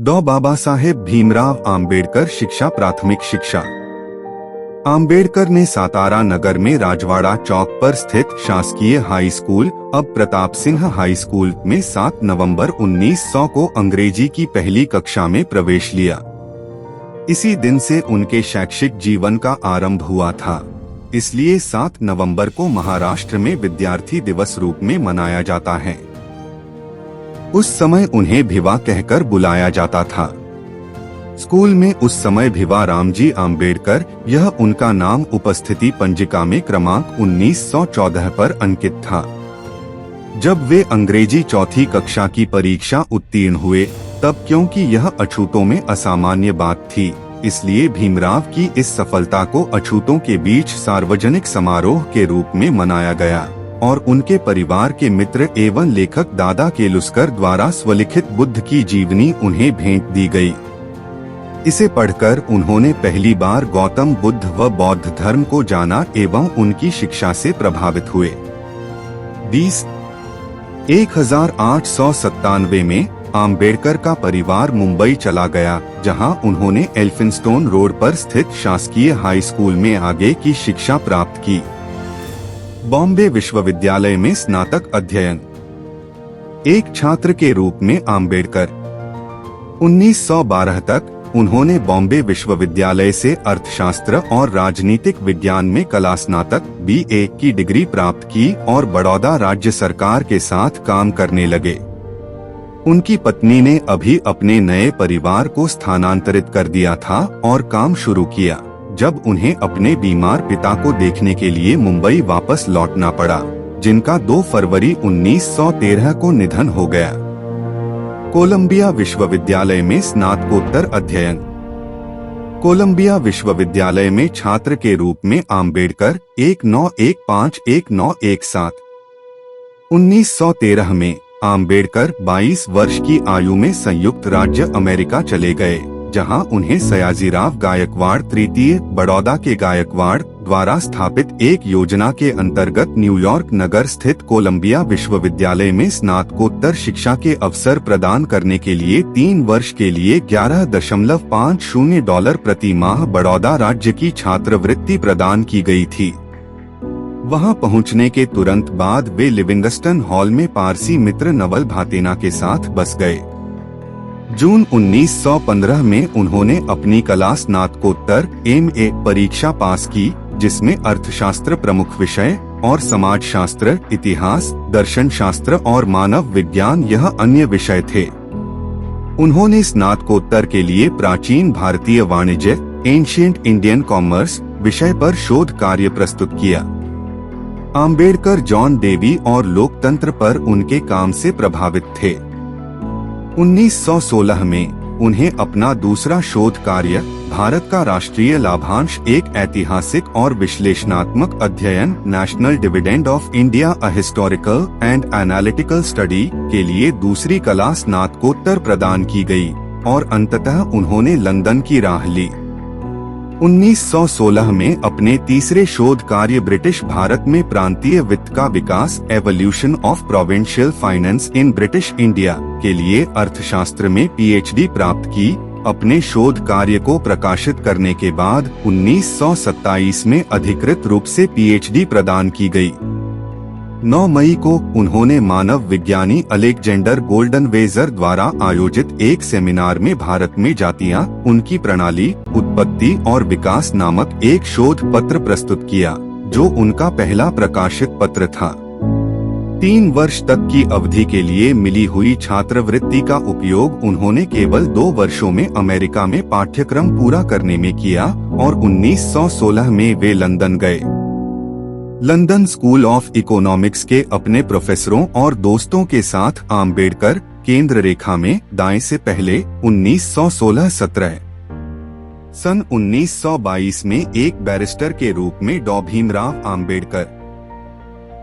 डॉ बाबा साहेब भीमराव आम्बेडकर शिक्षा प्राथमिक शिक्षा। आम्बेडकर ने सातारा नगर में राजवाड़ा चौक पर स्थित शासकीय हाई स्कूल अब प्रताप सिंह हाई स्कूल में 7 नवंबर 1900 को अंग्रेजी की पहली कक्षा में प्रवेश लिया। इसी दिन से उनके शैक्षिक जीवन का आरंभ हुआ था, इसलिए 7 नवंबर को महाराष्ट्र में विद्यार्थी दिवस रूप में मनाया जाता है। उस समय उन्हें भिवा कहकर बुलाया जाता था। स्कूल में उस समय भिवा रामजी आम्बेडकर, यह उनका नाम उपस्थिति पंजिका में क्रमांक 1914 पर अंकित था। जब वे अंग्रेजी चौथी कक्षा की परीक्षा उत्तीर्ण हुए, तब क्योंकि यह अछूतों में असामान्य बात थी, इसलिए भीमराव की इस सफलता को अछूतों के बीच सार्वजनिक समारोह के रूप में मनाया गया और उनके परिवार के मित्र एवं लेखक दादा केलुस्कर द्वारा स्वलिखित बुद्ध की जीवनी उन्हें भेंट दी गई। इसे पढ़कर उन्होंने पहली बार गौतम बुद्ध व बौद्ध धर्म को जाना एवं उनकी शिक्षा से प्रभावित हुए। 1897 में आम्बेडकर का परिवार मुंबई चला गया, जहां उन्होंने एल्फिंस्टोन रोड पर स्थित शासकीय हाई स्कूल में आगे की शिक्षा प्राप्त की। बॉम्बे विश्वविद्यालय में स्नातक अध्ययन। एक छात्र के रूप में आम्बेडकर 1912 तक उन्होंने बॉम्बे विश्वविद्यालय से अर्थशास्त्र और राजनीतिक विज्ञान में कला स्नातक BA की डिग्री प्राप्त की और बड़ौदा राज्य सरकार के साथ काम करने लगे। उनकी पत्नी ने अभी अपने नए परिवार को स्थानांतरित कर दिया था और काम शुरू किया, जब उन्हें अपने बीमार पिता को देखने के लिए मुंबई वापस लौटना पड़ा, जिनका 2 फरवरी 1913 को निधन हो गया। कोलंबिया विश्वविद्यालय में स्नातकोत्तर अध्ययन। कोलंबिया विश्वविद्यालय में छात्र के रूप में आम्बेडकर 1915-1917। 1913 में आम्बेडकर 22 वर्ष की आयु में संयुक्त राज्य अमेरिका चले गए, जहां उन्हें सयाजीराव गायकवाड़ तृतीय बड़ौदा के गायकवाड़ द्वारा स्थापित एक योजना के अंतर्गत न्यूयॉर्क नगर स्थित कोलंबिया विश्वविद्यालय में स्नातकोत्तर शिक्षा के अवसर प्रदान करने के लिए 3 वर्ष के लिए $11.50 प्रति माह बड़ौदा राज्य की छात्रवृत्ति प्रदान की गई थी। वहां पहुंचने के तुरंत बाद वे लिविंगस्टन हॉल में पारसी मित्र नवल भातेना के साथ बस गए। जून 1915 में उन्होंने अपनी कला स्नातकोत्तर MA परीक्षा पास की, जिसमें अर्थशास्त्र प्रमुख विषय और समाजशास्त्र, इतिहास, दर्शन शास्त्र और मानव विज्ञान यह अन्य विषय थे। उन्होंने स्नातकोत्तर के लिए प्राचीन भारतीय वाणिज्य एंशिएंट इंडियन कॉमर्स विषय पर शोध कार्य प्रस्तुत किया। आम्बेडकर जॉन डेवी और लोकतंत्र पर उनके काम से प्रभावित थे। 1916 में उन्हें अपना दूसरा शोध कार्य भारत का राष्ट्रीय लाभांश, एक ऐतिहासिक और विश्लेषणात्मक अध्ययन national dividend of India a historical and analytical study के लिए दूसरी कला स्नातकोत्तर प्रदान की गई और अंततः उन्होंने लंदन की राह ली। 1916 में अपने तीसरे शोध कार्य ब्रिटिश भारत में प्रांतीय वित्त का विकास evolution of provincial finance in British India के लिए अर्थशास्त्र में PhD प्राप्त की। अपने शोध कार्य को प्रकाशित करने के बाद 1927 में अधिकृत रूप से PhD प्रदान की गई। 9 मई को उन्होंने मानव विज्ञानी अलेक्जेंडर गोल्डनवेजर द्वारा आयोजित एक सेमिनार में भारत में जातियां, उनकी प्रणाली, उत्पत्ति और विकास नामक एक शोध पत्र प्रस्तुत किया, जो उनका पहला प्रकाशित पत्र था। 3 वर्ष तक की अवधि के लिए मिली हुई छात्रवृत्ति का उपयोग उन्होंने केवल 2 वर्षों में अमेरिका में पाठ्यक्रम पूरा करने में किया और 1916 में वे लंदन गए। लंदन स्कूल ऑफ इकोनॉमिक्स के अपने प्रोफेसरों और दोस्तों के साथ आम्बेडकर केंद्र रेखा में दाएं से पहले 1916-17 सन 1922 में एक बैरिस्टर के रूप में डॉ भीमराव आम्बेडकर।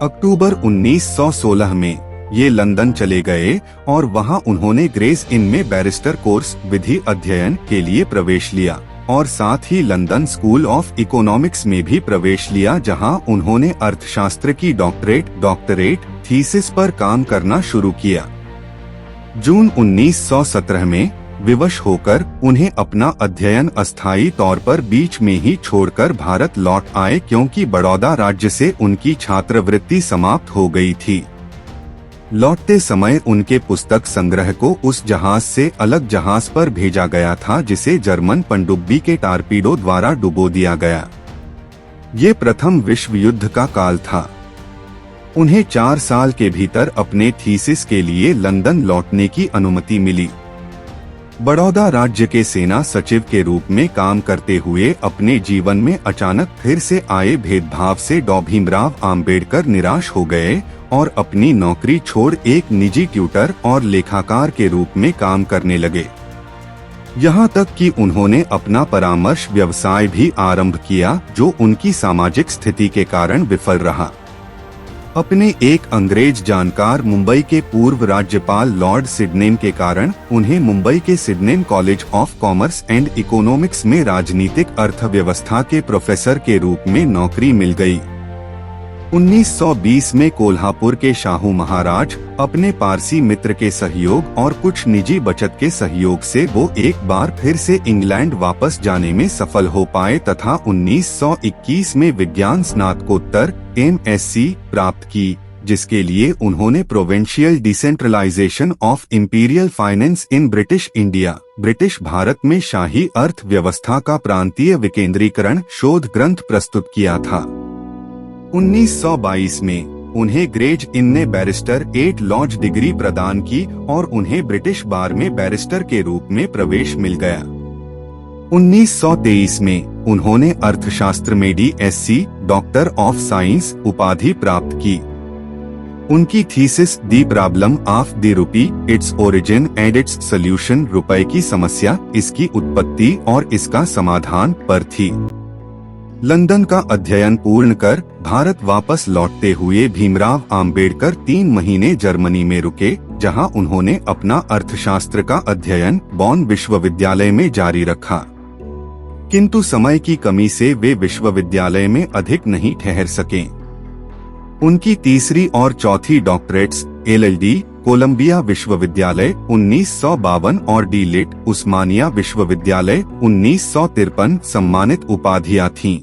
अक्टूबर 1916 में ये लंदन चले गए और वहां उन्होंने ग्रेस इन में बैरिस्टर कोर्स विधि अध्ययन के लिए प्रवेश लिया और साथ ही लंदन स्कूल ऑफ इकोनॉमिक्स में भी प्रवेश लिया, जहां उन्होंने अर्थशास्त्र की डॉक्टरेट थीसिस पर काम करना शुरू किया। जून 1917 में विवश होकर उन्हें अपना अध्ययन अस्थायी तौर पर बीच में ही छोड़कर भारत लौट आए, क्योंकि बड़ौदा राज्य से उनकी छात्रवृत्ति समाप्त हो गई थी। लौटते समय उनके पुस्तक संग्रह को उस जहाज से अलग जहाज पर भेजा गया था जिसे जर्मन पनडुब्बी के टारपीडो द्वारा डुबो दिया गया। ये प्रथम विश्व युद्ध का काल था। उन्हें 4 साल के भीतर अपने थीसिस के लिए लंदन लौटने की अनुमति मिली। बड़ौदा राज्य के सेना सचिव के रूप में काम करते हुए अपने जीवन में अचानक फिर से आए भेदभाव से डॉ भीमराव आम्बेडकर निराश हो गए और अपनी नौकरी छोड़ एक निजी ट्यूटर और लेखाकार के रूप में काम करने लगे। यहाँ तक कि उन्होंने अपना परामर्श व्यवसाय भी आरंभ किया, जो उनकी सामाजिक स्थिति के कारण विफल रहा। अपने एक अंग्रेज जानकार मुंबई के पूर्व राज्यपाल लॉर्ड सिडनेम के कारण उन्हें मुंबई के Sydenham college of commerce and economics में राजनीतिक अर्थव्यवस्था के प्रोफेसर के रूप में नौकरी मिल गई। 1920 में कोल्हापुर के शाहू महाराज अपने पारसी मित्र के सहयोग और कुछ निजी बचत के सहयोग से वो एक बार फिर से इंग्लैंड वापस जाने में सफल हो पाए तथा 1921 में विज्ञान स्नातकोत्तर MSc प्राप्त की, जिसके लिए उन्होंने provincial decentralisation of imperial finance in British India, British Bharat में शाही अर्थव्यवस्था का प्रांतीय विकेंद्रीकरण शोध ग्रंथ प्रस्तुत किया था। 1922 में उन्हें ग्रेज इन ने बैरिस्टर 8 लॉज डिग्री प्रदान की और उन्हें ब्रिटिश बार में बैरिस्टर के रूप में प्रवेश मिल गया। 1923 में उन्होंने अर्थशास्त्र में DSc डॉक्टर ऑफ साइंस उपाधि प्राप्त की। उनकी thesis the problem of the rupee, its origin and it's solution, रुपए की समस्या, इसकी उत्पत्ति और इसका समाधान पर थी। लंदन का अध्ययन पूर्ण कर भारत वापस लौटते हुए भीमराव आम्बेडकर 3 महीने जर्मनी में रुके, जहां उन्होंने अपना अर्थशास्त्र का अध्ययन बॉन विश्वविद्यालय में जारी रखा। किंतु समय की कमी से वे विश्वविद्यालय में अधिक नहीं ठहर सके। उनकी तीसरी और चौथी डॉक्टरेट्स LLD कोलंबिया विश्वविद्यालय 1952 और D.Litt उस्मानिया विश्वविद्यालय 1953 सम्मानित उपाधियां थीं।